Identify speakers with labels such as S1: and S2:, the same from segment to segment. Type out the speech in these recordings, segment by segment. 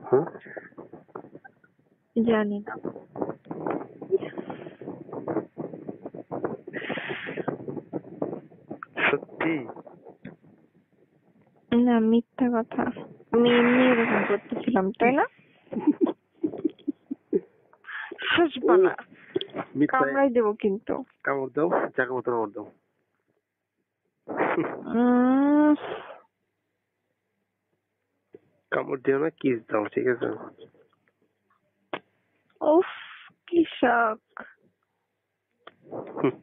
S1: হুম?
S2: জানি না।
S1: সত্যি?
S2: না, মিথ্যা কথা। আমি এমনি এরকম করতেছিলাম, তাই না? হাসবা না,
S1: মিথ্যায়
S2: কামড়াই দেবো কিন্তু।
S1: কামড় দাও, জায়গা মতো কামড় দাও।
S2: উম,
S1: কামড় দিও না, কিস দাও, ঠিক আছে?
S2: উফ, কি শখ।
S1: হুম,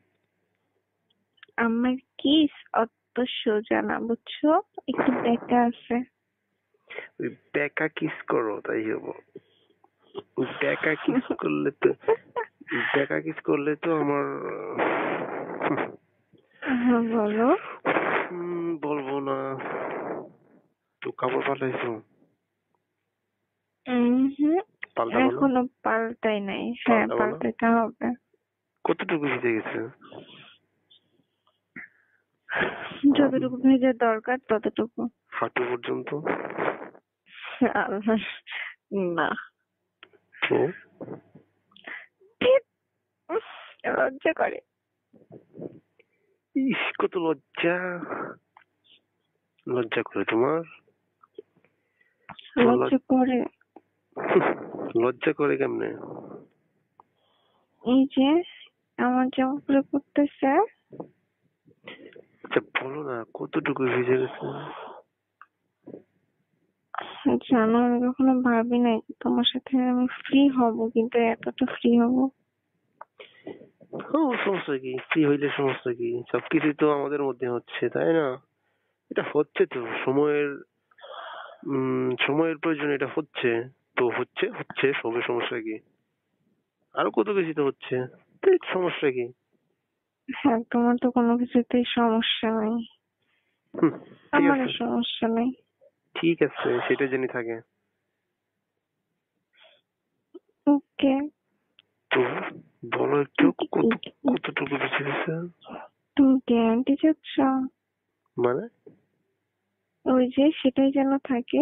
S2: আমার কিস অত সোজা না, বুঝছো? একটু বেঁকা আছে।
S1: ওই বেকা কিস করো তাই হবো। বেকা কিস করলে তো বেকা কিস করলে তো আমার
S2: বলো।
S1: বলবো না। তো কাপড় পাল্টাইছো?
S2: হুম,
S1: পাল্টাবো না?
S2: এখনো পাল্টাই নাই। হ্যাঁ,
S1: পাল্টাবো না?
S2: পাল্টাইতে হবে।
S1: কতটুকু ভিজে গেছে?
S2: যতটুকু ভেজা দরকার ততটুকু।
S1: হাঁটু পর্যন্ত?
S2: আল্লাহ, না।
S1: তো
S2: ধ্যাৎ, উফ, লজ্জা করে।
S1: ইস, কত লজ্জা! লজ্জা করে তোমার? তোমার
S2: লজ্জা করে।
S1: লজ্জা করে কেমনে?
S2: এই যে আমার জামা পরে পড়তেছে।
S1: আচ্ছা বলো না, কতটুকু ভিজে গেছে?
S2: জানো, আমি কখনো ভাবি নাই যে তোমার সাথে আমি ফ্রি হব, কিন্তু এতটা ফ্রি হব।
S1: সমস্যা কি? ফ্রি হইলে সমস্যা কি? সবকিছুই তো আমাদের মধ্যে হচ্ছে, তাই না? এটা হচ্ছে তো সময়ের সময়ের প্রয়োজনে এটা হচ্ছে। তো হচ্ছে হচ্ছে সবে, সমস্যা কি? আরো কত বেশি তো হচ্ছে, তো এর সমস্যা কি?
S2: হ্যাঁ, তোমার তো কোনো কিছুতেই সমস্যা নেই,
S1: হুম, ঠিক
S2: আমারও
S1: আছে,
S2: সমস্যা নেই।
S1: ঠিক আছে, সেটা জেনে থাকে।
S2: ওকে।
S1: তো বলো একটু, কতটুকু বেশি হয়েছে?
S2: তুমি গ্যারান্টি চাচ্ছ?
S1: মানে
S2: ওই যে সেটাই যেন থাকে।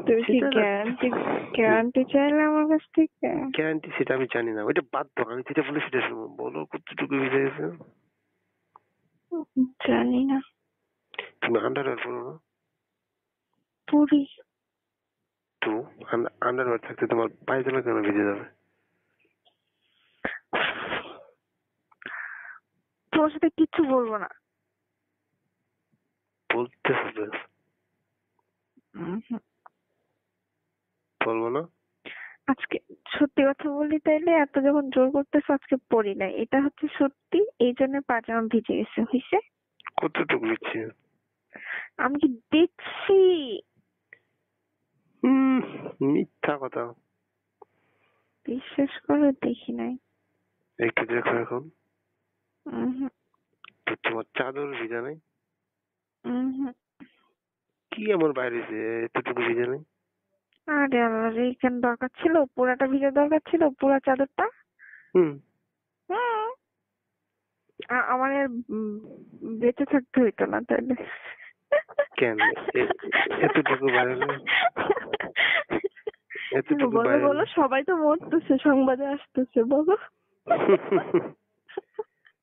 S2: তুমি কি
S1: সেটা
S2: গ্যারান্টি গ্যারান্টি চাইলে আমার কাছ থেকে?
S1: গ্যারান্টি সেটা আমি জানি না, ওইটা বাদ দাও, আমি যেটা বলি সেটা শুনো। বলো কতটুকু ভিজে গেছে?
S2: জানি না।
S1: তুমি আন্ডারওয়্যার পরো না?
S2: পড়ি।
S1: তো আন্ডারওয়্যার থাকতে তোমার পায়জামা কেন ভিজে যাবে?
S2: তোমার সাথে কিচ্ছু বলবো না।
S1: বলতে হবে।
S2: হুম।
S1: বলবো না?
S2: আজকে সত্যি কথা বলি তাইলে, এত যখন জোর করতেছো, আজকে পড়ি নাই, এটা হচ্ছে সত্যি। এই জন্য পাজামা ভিজে গেছে, হইছে?
S1: কতটুকু ভিজছে?
S2: আমি কি দেখছি?
S1: হুম, মিথ্যা কথা।
S2: বিশ্বাস করো, দেখি নাই।
S1: একটু দেখো এখন।
S2: হুম।
S1: তো তোমার চাদর ভিজা নাই?
S2: হুম।
S1: কি এমন বাইরে যে এতটুকু ভিজে নাই?
S2: আরে আল্লাহ রে, কেন দরকার ছিল? পুরাটা ভিজা দরকার ছিল, পুরা চাদরটা।
S1: হুম।
S2: হুম। আমার আর বেঁচে থাকতে হইতো না তাহলে।
S1: কেন? এতটুকু বাইরে এতটুকু
S2: বলো
S1: বাইরে
S2: বলো, সবাই তো মরতেছে, সংবাদে আসতেছে, বলো।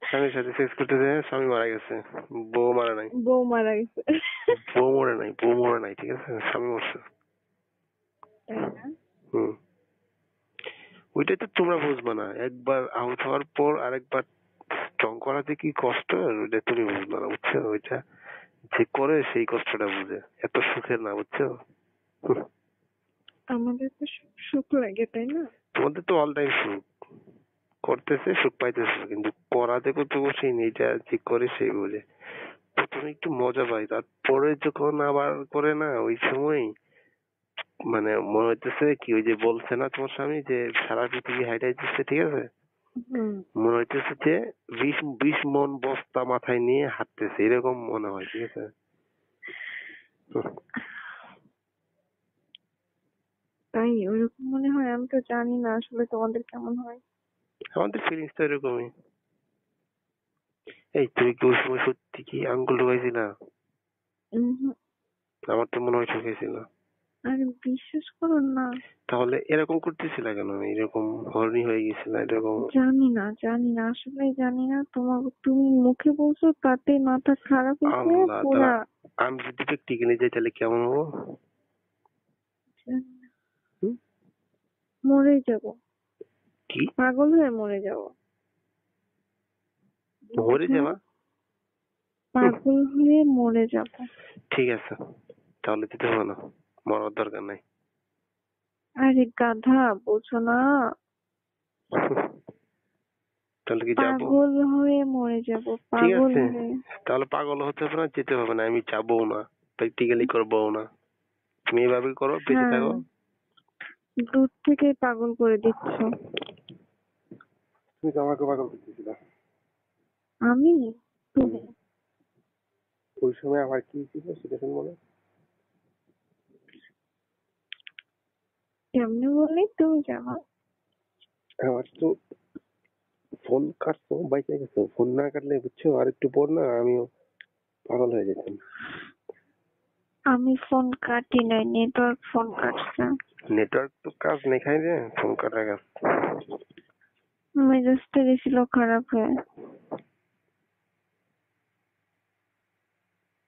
S1: স্বামীর সাথে সেক্স করতে যেয়ে স্বামী মারা গেছে, বউ মারা নাই।
S2: বউ মারা গেছে।
S1: বউ মরে নাই, বউ মরে নাই, ঠিক আছে, স্বামী মরছে।
S2: তাই না?
S1: হুম। ওইটাই তো তোমরা বুঝবে না, একবার আউট হওয়ার পর আরেকবার স্ট্রং করাতে কি কষ্ট, ওইটা তুমি বুঝবে না, বুঝছো? ওইটা যে করে সেই কষ্টটা বুঝে, এত সুখের না, বুঝছো? হুম।
S2: আমাদের তো সুখ লাগে, তাই না?
S1: তোমাদের তো অল টাইম সুখ, করতেছে সুখ পাইতেছে, কিন্তু করাতে কত বসেই নেই, এটা যে করে সেই বোঝে। প্রথমে একটু মজা পাই, তারপরে যখন আবার করে না ওই সময় মানে মনে হইতেছে কি, ওই যে বলছে না তোমার স্বামী যে সারা পৃথিবী হাইটাই দিচ্ছে, ঠিক আছে,
S2: হুম।
S1: মনে হইতেছে যে 20 মন বস্তা মাথায় নিয়ে হাঁটতেছে, এরকম মনে হয়, ঠিক আছে? হুম।
S2: তাই ওরকম মনে হয়? আমি তো জানি না আসলে তোমাদের কেমন হয়।
S1: আমাদের ফিলিংস তো এরকমই। এই তুমি কি ওই সময় সত্যি কি আঙ্গুল ঢুকাইছিলা?
S2: হুম।
S1: আমার তো মনে হয় ঢুকাইছিলা।
S2: আরে বিশ্বাস করুন না।
S1: তাহলে এরকম করতেছিল কেন? এরকম হর্নি হয়ে গেছিল এরকম?
S2: জানি না আসলে জানি না, তুমি মুখে বলছো তাতে মাথা খারাপ হয়েছে
S1: আল্লাহ, তাহলে
S2: পুরা।
S1: আমি যদি প্র্যাকটিক্যালি যাই তাহলে কেমন হবো?
S2: জানি না,
S1: হুম?
S2: মরে যাব,
S1: কি?
S2: পাগল হয়ে মরে যাব।
S1: মরে
S2: বুঝো,
S1: যাবা? হুম,
S2: পাগল হয়ে মরে যাব।
S1: ঠিক আছে, তাহলে দিতে হবে না, মরার দরকার নাই।
S2: আরে গাধা, বুঝো না,
S1: তাহলে কি যাবো?
S2: পাগল হয়ে মরে যাব,
S1: ঠিক
S2: পাগল
S1: আছে,
S2: হয়ে।
S1: তাহলে পাগল হতে হবে না, যেতে হবে না, আমি যাবো না, প্র্যাকটিক্যালি করবো না। তুমি এইভাবে করো, বেঁচে
S2: হ্যাঁ,
S1: থাকো।
S2: দূর থেকে পাগল করে দিচ্ছ।
S1: তুমি তো আমাকে পাগল করতেছিলে।
S2: আমি?
S1: হুম,
S2: তুমি?
S1: ওই সময় আমার কি ছিল সেটা শুনবো না?
S2: কেমনে বললি তুমি জানো?
S1: আমার তো ফোন কাটতো, বাইকে গেছো, ফোন না কাটলে বুঝছো আর একটু পর না আমিও পাগল হয়ে যেতাম।
S2: আমি ফোন কাটি নাই, নেটওয়ার্ক ফোন কাটছে।
S1: নেটওয়ার্ক তো কাজ নেখাই রে, ফোন কাটা কাজ।
S2: মেজাজটা গেছিল খারাপ হয়ে।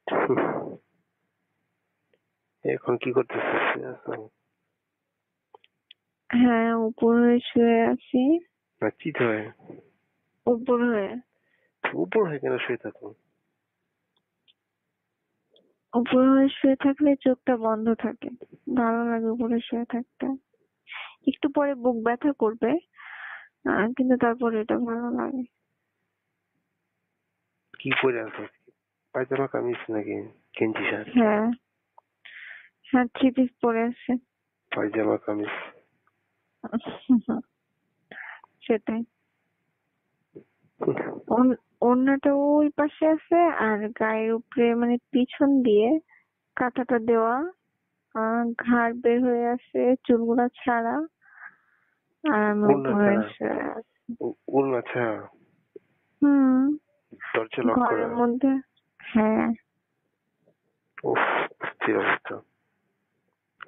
S1: হুম, এখন কি করতেছিস?
S2: হ্যাঁ, উপর হয়ে শুয়ে আছি।
S1: না চিত হয়?
S2: উপর হয়ে।
S1: উপর হয়ে কেন শুয়ে থাকো?
S2: উপর হয়ে শুয়ে থাকলে চোখটা বন্ধ থাকে, ভালো লাগে উপরে শুয়ে থাকতে। একটু পরে বুক ব্যথা করবে, কিন্তু তারপরে এটা ভালো লাগে।
S1: কি পরে আছো? পায়জামা কামিজ নাকি গেঞ্জি শার্ট?
S2: হ্যাঁ, হ্যাঁ, থ্রি পিস পরে আছে।
S1: পায়জামা কামিজ।
S2: সেটাই। ওড়নাটা ওই পাশে আছে, আর গায়ের উপরে মানে পিছন দিয়ে কাঁথাটা দেওয়া, ঘাড় বের হয়ে আছে, চুলগুলা ছাড়া, আর আমি
S1: ওড়না
S2: উপরে
S1: ছাড়া?
S2: শুয়ে আছি।
S1: ওড়না ছাড়া?
S2: হুম।
S1: দরজা লক করা?
S2: ঘরের মধ্যে। হ্যাঁ।
S1: উফ, অস্থির অবস্থা।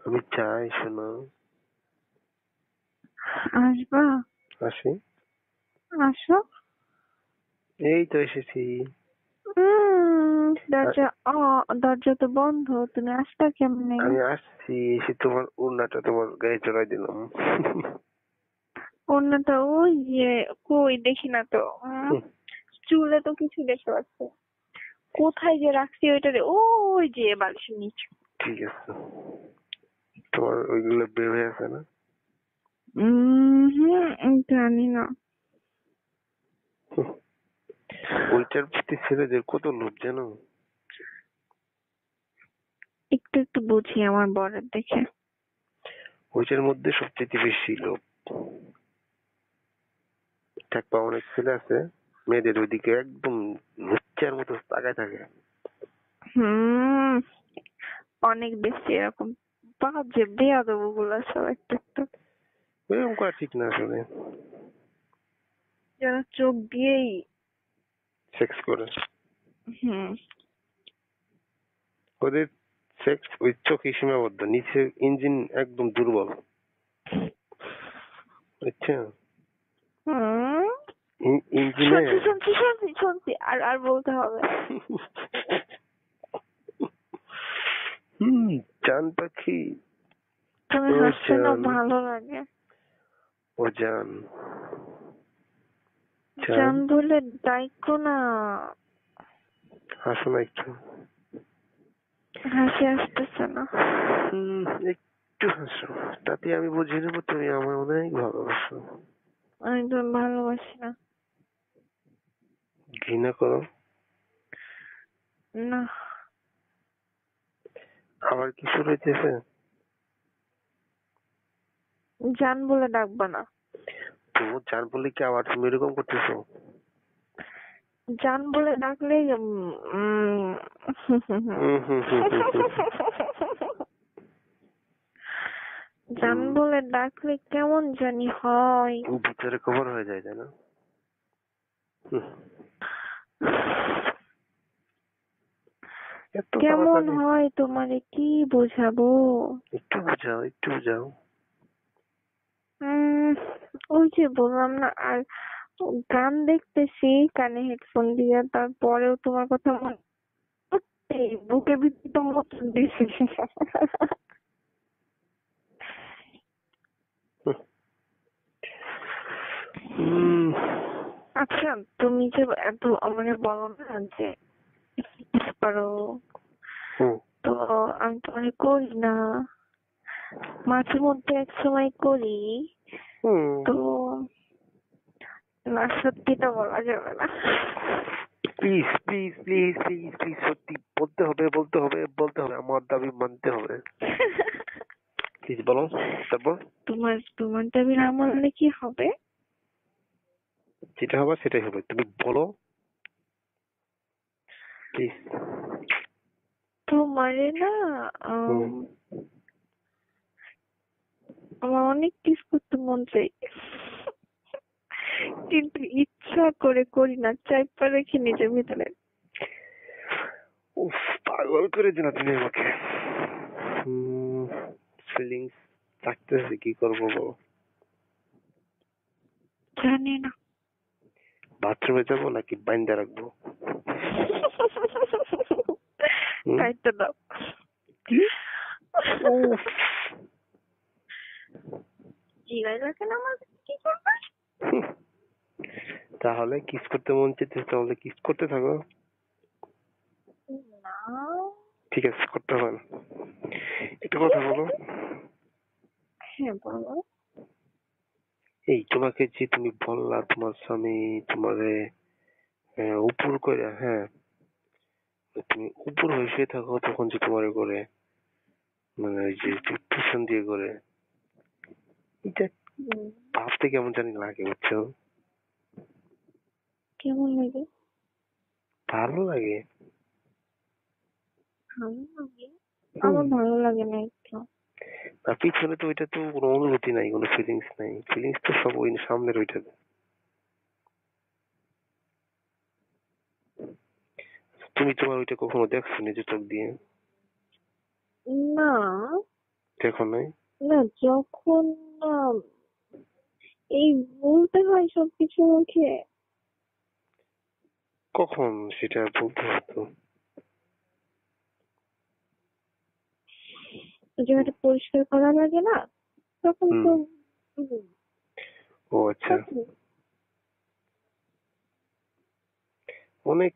S1: আমি চাই শোনো।
S2: আসবা?
S1: আসি।
S2: আসো।
S1: এই তো এসেছি। আ-
S2: দরজা তো বন্ধ, তুমি আসবা কেমনে?
S1: আমি আসছি, এসে তোমার ওড়নাটা তোমার গায়ে চড়াই দিলাম।
S2: ওড়নাটা ওই যে, কই দেখি না তো।
S1: হুম,
S2: চুলে তো কিছু দেখতে পাচ্ছি, কোথায় যে রাখছি ওইটা রে, ওই যে বালিশের নিচে।
S1: ঠিক আছে, তোমার ওইগুলো বের হয়ে আছে না?
S2: জানি না।
S1: হুম, ওইটার প্রতি ছেলেদের কত লোভ জানো?
S2: একটু একটু বুঝি আমার বরের দেখে।
S1: ওইটার মধ্যে সবচেয়ে বেশি লোভ। দেখবা অনেক ছেলে আছে, মেয়েদের ওইদিকে একদম লুচ্চার মতো তাকায় থাকে।
S2: হুম। অনেক বেশি এরকম বাজে বেয়াদব গুলো সব একটা একটা,
S1: এরকম করা ঠিক না আসলে।
S2: যারা চোখ দিয়েই।
S1: সেক্স করে
S2: হুম।
S1: ওদের, সেক্স ওই চোখে সীমাবদ্ধ, নিচে ইঞ্জিন একদম দুর্বল, বুঝছো?
S2: হুম।
S1: ইঞ্জিনে।
S2: শুনছি, আর আর বলতে হবে।
S1: হুম, জান পাখি।
S2: তুমি
S1: ও
S2: হাসছো না,
S1: জান,
S2: ভালো লাগে।
S1: ও জান, জান,
S2: জান বলে ডাইকো না।
S1: হাসো না একটু।
S2: হাসি আসতেছে না।
S1: হুম, একটু হাসো, তাতে আমি বুঝে নেবো তুমি আমার অনেক ভালোবাসো।
S2: আমি তো ভালোবাসি না।
S1: ঘৃণা করো?
S2: না।
S1: আবার কি শুরু হইতেছে?
S2: জান বলে ডাকবা না।
S1: তো জান বলে কি আবার তুমি এরকম করতেছো?
S2: জান বলে ডাকলে
S1: হুম হুম হুম হুম হুম
S2: জান বলে ডাকলে কেমন জানি হয়।
S1: ভিতরে কভার হয়ে যায়, তাই না? হুম, এত
S2: কেমন
S1: তাড়াতাড়ি?
S2: হয় তোমারে কি বোঝাবো?
S1: একটু বুঝাও, একটু বুঝাও।
S2: উম ওই যে বললাম না, আর গান দেখতেছি কানে হেডফোন দিয়ে, তারপরেও তোমার কথা মনে হচ্ছে, বুকের ভিতরে তো মোচড় দিছে।
S1: হুম।
S2: আচ্ছা, তুমি যে এত মানে বলো না যে কিস করো,
S1: হুম।
S2: তো আমি তো মানে করি না, মাঝে মধ্যে এক সময় করি,
S1: হুম।
S2: তো না সত্যিটা বলা যাবে না।
S1: Please please please please please, সত্যি বলতে হবে, বলতে হবে, বলতে হবে, আমার দাবি মানতে হবে। প্লিজ বলো। তারপর?
S2: তোমার তোমার দাবি না মানলে কি হবে?
S1: যেটা হবে সেটাই হবে, তুমি বলো প্লিজ।
S2: তোমারে না,
S1: হুম।
S2: আম, আমার অনেক কিস করতে মন চাই, কিন্তু ইচ্ছা করে করি না, চাইপা রেখে নিজের ভিতরে।
S1: উফ, পাগল করে দিলা তুমি আমাকে। ফিলিংস থাকতেছে, কি করবো বলো?
S2: জানি না।
S1: বাথরুমে যাবো নাকি বাইন্দা রাখবো? হুম?
S2: কাইটা দাও।
S1: কি? উফ।
S2: জিগাই লাগে না আমার, কি করবে?
S1: তাহলে কিস করতে মন চাইছে, তাহলে কিস করতে থাকো।
S2: না।
S1: ঠিক আছে, করতে হবে না। একটা কথা বলো।
S2: হ্যাঁ বলো।
S1: এই তোমাকে যে তুমি বললা তোমার স্বামী তোমারে উপর করে, হ্যাঁ, তুমি উপর হয়ে শুয়ে থাকো তখন যে তোমার করে, মানে ওই যে পিছন দিয়ে করে, এটা
S2: হুম,
S1: ভাবতে কেমন জানি লাগে, বুঝছো?
S2: কেমন লাগে?
S1: ভালো লাগে।
S2: ভালো লাগে?
S1: হুম।
S2: আমার ভালো লাগে না একটু।
S1: আর পিছনে তো ওইটা তো কোনো অনুভূতি নাই, কোনো ফিলিংস নাই, ফিলিংস তো সব ওই সামনের ওইটাতে। তুমি তোমার ওইটা কখনো দেখছো নিজের চোখ দিয়ে?
S2: না,
S1: দেখো নাই?
S2: না যখন না, এই বলতে হয় সবকিছু মুখে,
S1: কখন সেটা বলতে হতো?
S2: জায়গাটা পরিষ্কার করা লাগে না, তখন
S1: হুম।
S2: তো হুম,
S1: ও আচ্ছা।
S2: তখন
S1: অনেক